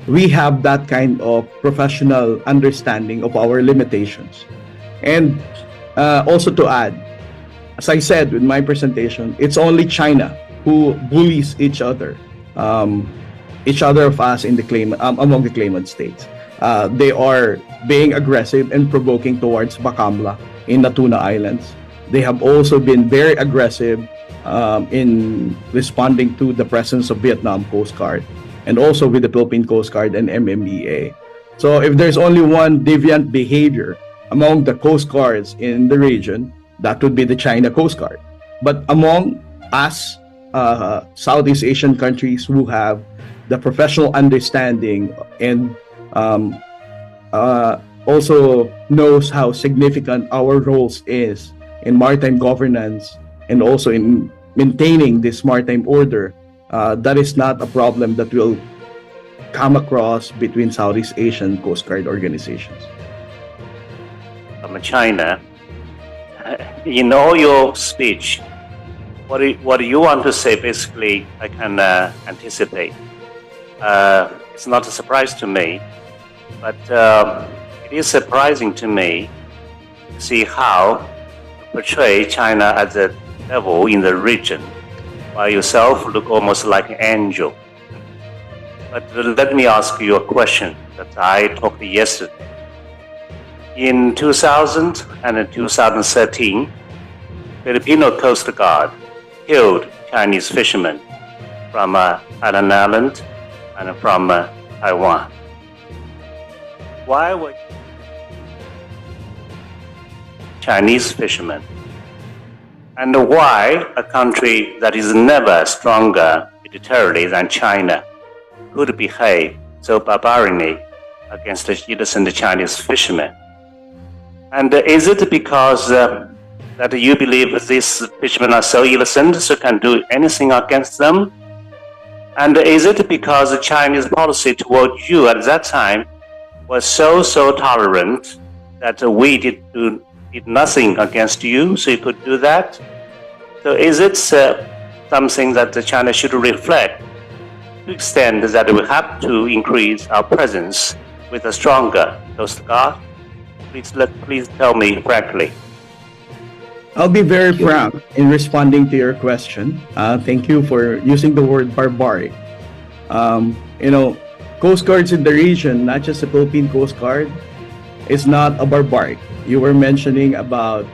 we have that kind of professional understanding of our limitations. And also to add, as I said with my presentation, it's only China who bullies each other of us in the among the claimant states. They are being aggressive and provoking towards Bakamla in the Tuna Islands. They have also been very aggressive in responding to the presence of Vietnam Coast Guard and also with the Philippine Coast Guard and MMEA. So if there's only one deviant behavior among the Coast Guards in the region, that would be the China Coast Guard. But among us, Southeast Asian countries who have the professional understanding and also knows how significant our roles is in maritime governance and also in maintaining this maritime order, that is not a problem that will come across between Southeast Asian Coast Guard organizations. From China, in all your speech, what do you want to say? Basically, I can anticipate. It's not a surprise to me, but it is surprising to me to see how you portray China as a devil in the region, while yourself look almost like an angel. But let me ask you a question that I talked yesterday. In 2000 and 2013, Filipino Coast Guard killed Chinese fishermen from Island Island and from Taiwan. Why were Chinese fishermen? And why a country that is never stronger militarily than China could behave so barbarically against the innocent Chinese fishermen? And is it because that you believe these fishermen are so innocent, so can do anything against them? And is it because the Chinese policy toward you at that time was so tolerant that we did nothing against you, so you could do that? So is it something that China should reflect to extend that we have to increase our presence with a stronger Coast Guard? Please tell me frankly. I'll be very frank in responding to your question. Thank you for using the word barbaric. Coast Guards in the region, not just the Philippine Coast Guard, is not a barbaric. You were mentioning about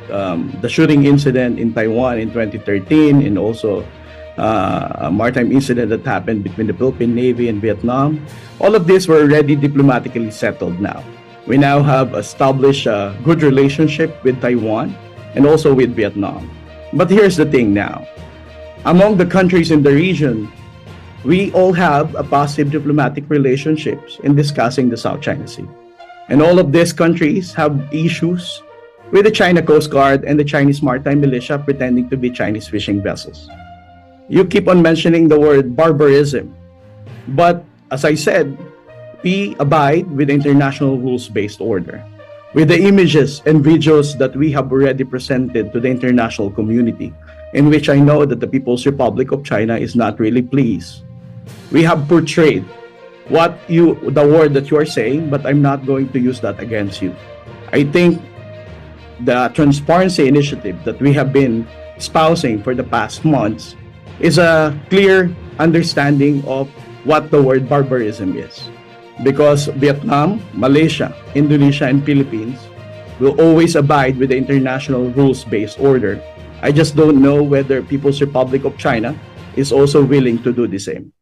the shooting incident in Taiwan in 2013 and also a maritime incident that happened between the Philippine Navy and Vietnam. All of these were already diplomatically settled now. We now have established a good relationship with Taiwan and also with Vietnam. But here's the thing now. Among the countries in the region, we all have a positive diplomatic relationships in discussing the South China Sea. And all of these countries have issues with the China Coast Guard and the Chinese maritime militia pretending to be Chinese fishing vessels. You keep on mentioning the word barbarism. But as I said, we abide with the international rules-based order. With the images and videos that we have already presented to the international community, in which I know that the People's Republic of China is not really pleased. We have portrayed the word that you are saying, but I'm not going to use that against you. I think the transparency initiative that we have been espousing for the past months is a clear understanding of what the word barbarism is. Because Vietnam, Malaysia, Indonesia, and Philippines will always abide with the international rules-based order. I just don't know whether People's Republic of China is also willing to do the same.